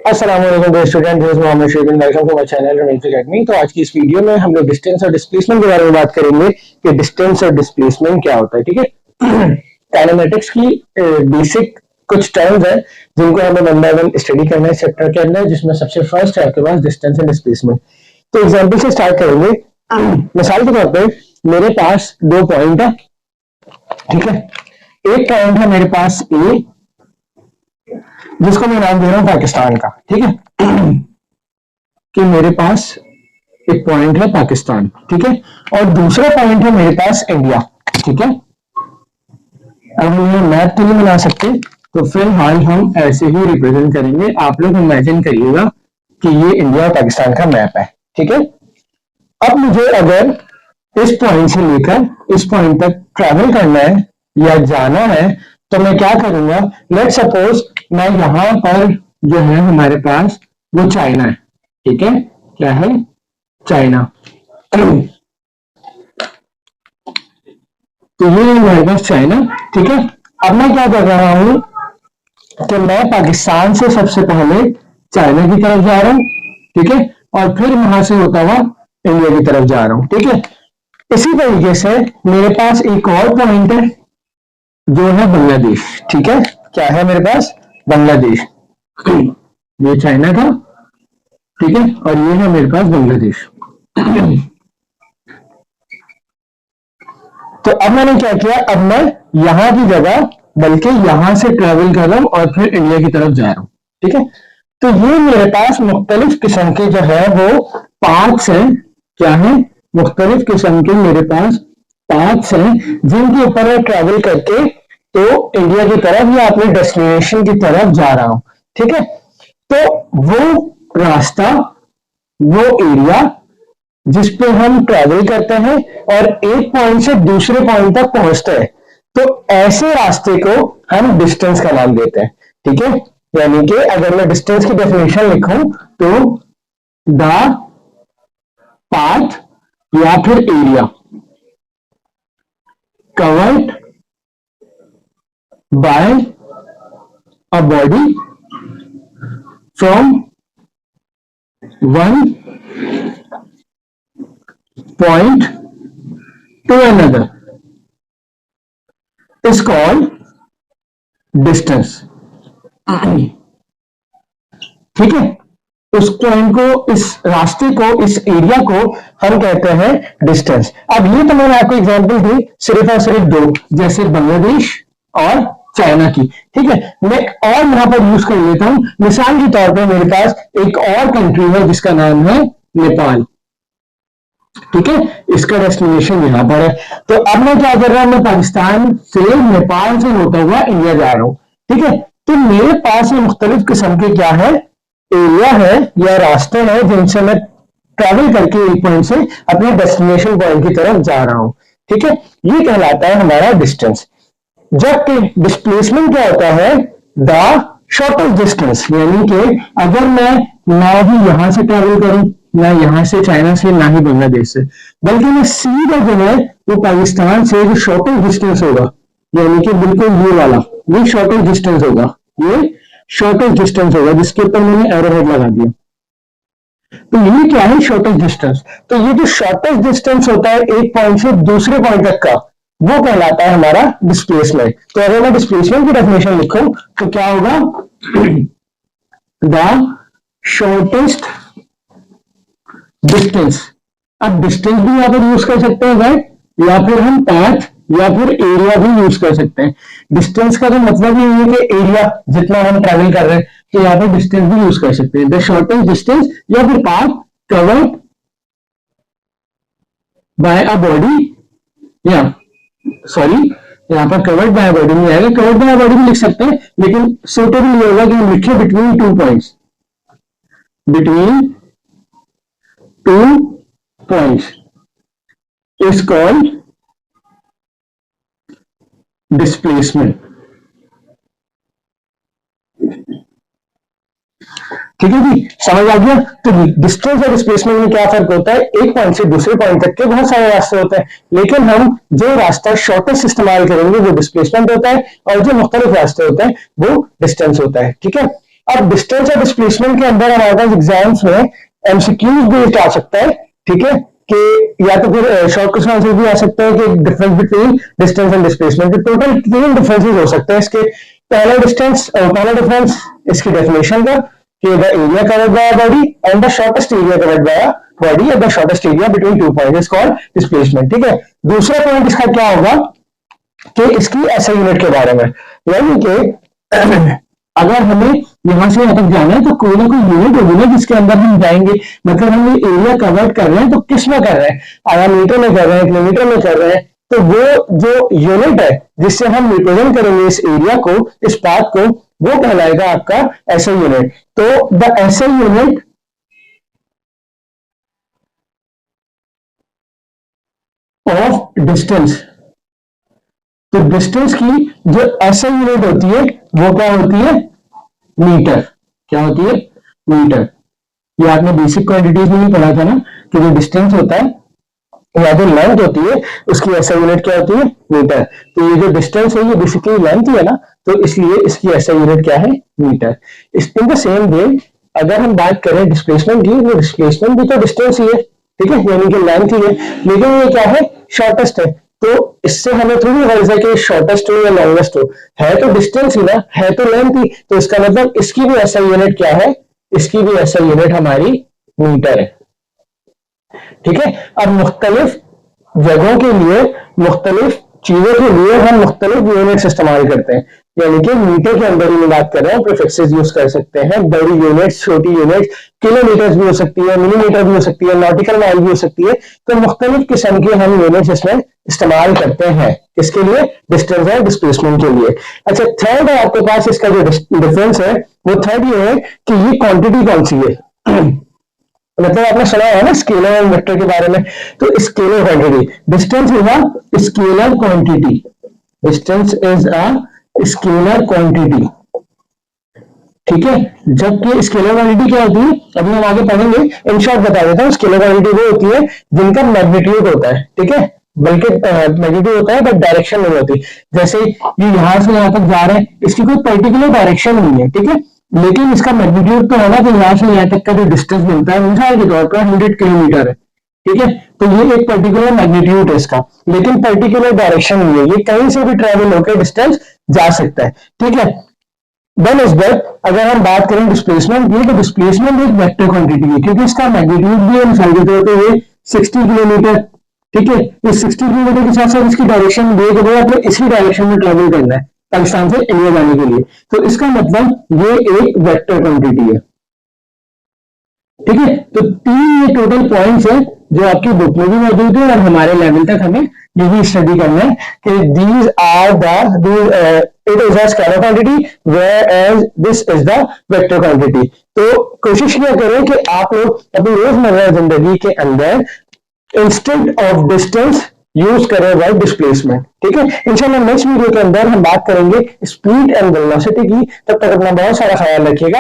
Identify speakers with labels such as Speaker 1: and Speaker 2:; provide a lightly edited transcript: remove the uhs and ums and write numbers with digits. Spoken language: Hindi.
Speaker 1: अस्सलाम वालेकुम dear student, this is Mohammad Sharif, welcome to my channel Rameez academy. तो आज की इस वीडियो में हम लोग डिस्टेंस और डिस्प्लेसमेंट के बारे में बात करेंगे कि डिस्टेंस और डिस्प्लेसमेंट क्या होता है। ठीक है, काइनेमेटिक्स की बेसिक कुछ टर्म्स हैं जिनको हमें वन बाय वन स्टडी करना है चैप्टर के अंदर, जिसमें सबसे फर्स्ट है आपके पास डिस्टेंस एंड डिस्प्लेसमेंट। तो एग्जांपल से स्टार्ट करेंगे। मिसाल के तौर पे मेरे पास दो पॉइंट है, ठीक है। एक पॉइंट है मेरे पास ए, जिसको मैं नाम दे रहा हूं पाकिस्तान का, ठीक है। कि मेरे पास एक पॉइंट है पाकिस्तान, ठीक है, और दूसरा पॉइंट है मेरे पास इंडिया, ठीक है। अब हम ये मैप तो नहीं बना सकते, तो फिलहाल हम ऐसे ही रिप्रेजेंट करेंगे। आप लोग इमेजिन करिएगा कि ये इंडिया और पाकिस्तान का मैप है, ठीक है। अब मुझे अगर इस पॉइंट से लेकर इस पॉइंट तक ट्रैवल करना है या जाना है, तो मैं क्या करूंगा। लेट सपोज मैं यहां पर जो है हमारे पास वो चाइना है, ठीक है। क्या है? चाइना। तो ये है हमारे पास चाइना, ठीक है। अब मैं क्या कर रहा हूं कि मैं पाकिस्तान से सबसे पहले चाइना की तरफ जा रहा हूं, ठीक है, और फिर वहां से होता हुआ इंडिया की तरफ जा रहा हूं, ठीक है। इसी तरीके से मेरे पास एक और पॉइंट है जो है बांग्लादेश, ठीक है। क्या है मेरे पास? बांग्लादेश। ये चाइना था, ठीक है, और ये है मेरे पास बांग्लादेश। तो अब मैंने क्या किया, अब मैं यहां की जगह बल्कि यहां से ट्रेवल कर रहा हूं और फिर इंडिया की तरफ जा रहा हूं, ठीक है। तो ये मेरे पास मुख्तलिफ किस्म के जो है वो पाथ्स हैं। क्या है? मुख्तलिफ किस्म के मेरे पास पाथ्स हैं जिनके ऊपर मैं ट्रेवल करके तो इंडिया की तरफ या अपने डेस्टिनेशन की तरफ जा रहा हूं, ठीक है। तो वो रास्ता, वो एरिया जिस पे हम ट्रेवल करते हैं और एक पॉइंट से दूसरे पॉइंट तक पहुंचते हैं, तो ऐसे रास्ते को हम डिस्टेंस का नाम देते हैं, ठीक है। यानी कि अगर मैं डिस्टेंस की डेफिनेशन लिखूं तो द पाथ या फिर area covered by a body from one point to another is called distance, ठीक है। उस पॉइंट को, इस रास्ते को, इस एरिया को हम कहते हैं डिस्टेंस। अब ये तो मैंने आपको एग्जांपल दी सिर्फ और सिर्फ दो, जैसे बांग्लादेश और चाइना की, ठीक है। मैं और यहां पर यूज कर लेता हूं। मिसाल के तौर पर मेरे पास एक और कंट्री है जिसका नाम है नेपाल, ठीक है। इसका डेस्टिनेशन यहां पर है। तो अब मैं क्या कर रहा हूं, मैं पाकिस्तान से, नेपाल से होता हुआ इंडिया जा रहा हूं, ठीक है। तो मेरे पास ये मुख्तलिफ किस्म के क्या है, एरिया है या रास्ते हैं जिनसे मैं ट्रैवल करके एक पॉइंट से अपने डेस्टिनेशन पॉइंट की तरफ जा रहा हूं, ठीक है। ये कहलाता है हमारा डिस्टेंस। जबकि डिस्प्लेसमेंट क्या होता है, द शॉर्टेस्ट डिस्टेंस। यानी कि अगर मैं ना ही यहां से ट्रैवल करूं, ना यहां से चाइना से, ना ही बांग्लादेश से, बल्कि मैं सीधा जो है वो पाकिस्तान से जो शॉर्टेस्ट डिस्टेंस होगा, यानी कि बिल्कुल ये वाला, ये शॉर्टेस्ट डिस्टेंस होगा, ये शॉर्टेस्ट डिस्टेंस होगा जिसके ऊपर मैंने एरो हेड लगा दिया। तो ये क्या है? Shortest distance. तो ये जो शॉर्टेस्ट डिस्टेंस होता है एक पॉइंट से दूसरे पॉइंट तक का, वो कहलाता है हमारा डिस्प्लेसमेंट। तो अगर मैं डिस्प्लेसमेंट की डेफिनेशन लिखूं तो क्या होगा, द शॉर्टेस्ट डिस्टेंस। अब डिस्टेंस भी यहां पर यूज कर सकते हैं राइट, या फिर हम पाथ या फिर एरिया भी यूज कर सकते हैं। डिस्टेंस का तो मतलब ही है कि एरिया जितना हम ट्रैवल कर रहे हैं, तो यहाँ पर डिस्टेंस भी यूज कर सकते हैं, द शॉर्टेस्ट डिस्टेंस या फिर path covered by a body, या सॉरी यहाँ पर कवर्ड बाय बॉडी में आएगा, कवर्ड बाय बॉडी भी लिख सकते हैं, लेकिन सुटेबल ये होगा कि हम लिखे between two points, between two points is called displacement, ठीक है जी। समझ आ गया? तो डिस्टेंस और डिस्प्लेसमेंट में क्या फर्क होता है, एक पॉइंट से दूसरे पॉइंट तक के बहुत सारे रास्ते होते हैं, लेकिन हम जो रास्ता शॉर्टेस्ट इस्तेमाल करेंगे वो डिस्प्लेसमेंट होता है, और जो मुख्तलिफ रास्ते होते हैं वो डिस्टेंस होता है, ठीक है। अब डिस्टेंस और डिस्प्लेसमेंट के अंदर हमारे पास एग्जाम्स में एमसीक्यूज बेस्ड आ सकता है, ठीक है, कि या तो फिर शॉर्ट क्वेश्चन आंसर भी आ सकता है कि difference between distance and displacement के टोटल 3 डिफरेंसेस हो सकते हैं इसके। पहला डिफरेंस इसकी डेफिनेशन का कि the area covered by body and the shortest area covered by body at the shortest area between 2 points is called displacement, ठीक है। दूसरा पॉइंट इसका क्या होगा कि इसकी एसआई यूनिट के बारे में, यानी कि अगर हमें यहां से यहां तक जाना है तो कोई ना कोई यूनिट होगी ना जिसके अंदर हम जाएंगे, मतलब हम ये एरिया कवर कर रहे हैं तो किस में कर रहे हैं, आधा मीटर में कर रहे हैं, किलोमीटर में कर रहे हैं, तो वो जो यूनिट है जिससे हम रिप्रेजेंट करेंगे इस एरिया को, इस पाथ को, वो कहलाएगा आपका एसआई यूनिट। तो the SI unit of distance, तो डिस्टेंस की जो एसआई यूनिट होती है वो क्या होती है, मीटर। क्या होती है, मीटर। ये आपने बेसिक क्वांटिटीज में ही पढ़ा था ना कि जो डिस्टेंस होता है या जो लेंथ होती है उसकी एसआई यूनिट क्या होती है, मीटर। तो ये जो डिस्टेंस है ये बेसिकली लेंथ ही है ना, तो इसलिए इसकी एसआई यूनिट क्या है, metre. In the same way अगर हम बात करें डिस्प्लेसमेंट की, वो डिस्प्लेसमेंट भी तो डिस्टेंस ही है, ठीक है, यानी कि लेंथ ही है, लेकिन ये क्या है, शॉर्टेस्ट है। तो इससे हमें थोड़ी गर्ज है कि शॉर्टेस्ट हो या लॉन्गेस्ट हो, है तो डिस्टेंस ही ना, है तो लेंथ ही, तो इसका मतलब इसकी भी एसआई यूनिट क्या है, इसकी भी एसआई यूनिट हमारी मीटर है, ठीक है। अब मुख्तलिफ जगहों के लिए, मुख्तलिफ चीजों के लिए हम मुख्तलिफ यूनिट्स इस्तेमाल करते हैं, यानी कि मीटर के अंदर ही बात कर रहे हैं, प्रीफिक्सेस यूज कर सकते हैं, बड़ी यूनिट्स, छोटी यूनिट्स, किलोमीटर भी हो सकती है, मिलीमीटर भी हो सकती है, नॉटिकल माइल भी हो सकती है। तो मुख्तलिफ किस्म की हम यूनिट्स इसमें इस्तेमाल करते हैं, किसके लिए, डिस्टेंस और डिस्प्लेसमेंट के लिए। अच्छा, थर्ड है आपके पास इसका जो डिफरेंस है, वो थर्ड ये है कि ये क्वांटिटी कौन सी है। मतलब आपने सुना है ना स्केलर एंड वेक्टर के बारे में, तो scalar quantity, distance is a scalar quantity, distance is a scalar quantity, ठीक है। जबकि स्केलर क्वांटिटी क्या होती है, अभी हम आगे पढ़ेंगे, इन शॉर्ट बता देता हूँ। स्केलर क्वांटिटी वो होती है जिनका मैग्नीट्यूड होता है, ठीक है, बल्कि मैग्नीट्यूड होता है बट डायरेक्शन नहीं होती। जैसे ये यहां से यहां तक जा रहे हैं, इसकी कोई पर्टिकुलर डायरेक्शन नहीं है, ठीक है, लेकिन इसका मैग्नीट्यूड तो होगा कि यहां से यहां तक का जो डिस्टेंस मिलता है मिसाल के तौर पर 100 किलोमीटर है, ठीक है, तो ये एक पर्टिकुलर मैग्नीट्यूड है इसका, लेकिन पर्टिकुलर डायरेक्शन नहीं है, ये कहीं से भी ट्रेवल होकर डिस्टेंस जा सकता है, ठीक है। देन इज दैट अगर हम बात करें डिस्प्लेसमेंट की, तो डिस्प्लेसमेंट एक वेक्टर क्वांटिटी है, क्योंकि इसका मैग्नीट्यूड भी है, मिसाल के तौर पर ये 60 किलोमीटर, ठीक है, इस 60 किलोमीटर के साथ साथ इसकी डायरेक्शन दे के आपको इसी डायरेक्शन में ट्रेवल करना है पाकिस्तान से इंडिया जाने के लिए, तो इसका मतलब ये एक वेक्टर क्वांटिटी है, ठीक है। तो 3 ये टोटल पॉइंट्स है जो आपकी बुक में भी मौजूद है और हमारे लेवल तक हमें ये भी स्टडी करना है कि these are the it is a scalar quantity whereas this is the vector quantity. तो कोशिश क्या करें कि आप लोग अपनी रोजमर्रा जिंदगी के अंदर इंस्टेड ऑफ डिस्टेंस यूज करें वर्ड डिस्प्लेसमेंट, ठीक है। इंशाल्लाह नेक्स्ट वीडियो के अंदर हम बात करेंगे स्पीड एंड वेलोसिटी की। तब तक अपना बहुत सारा ख्याल रखिएगा।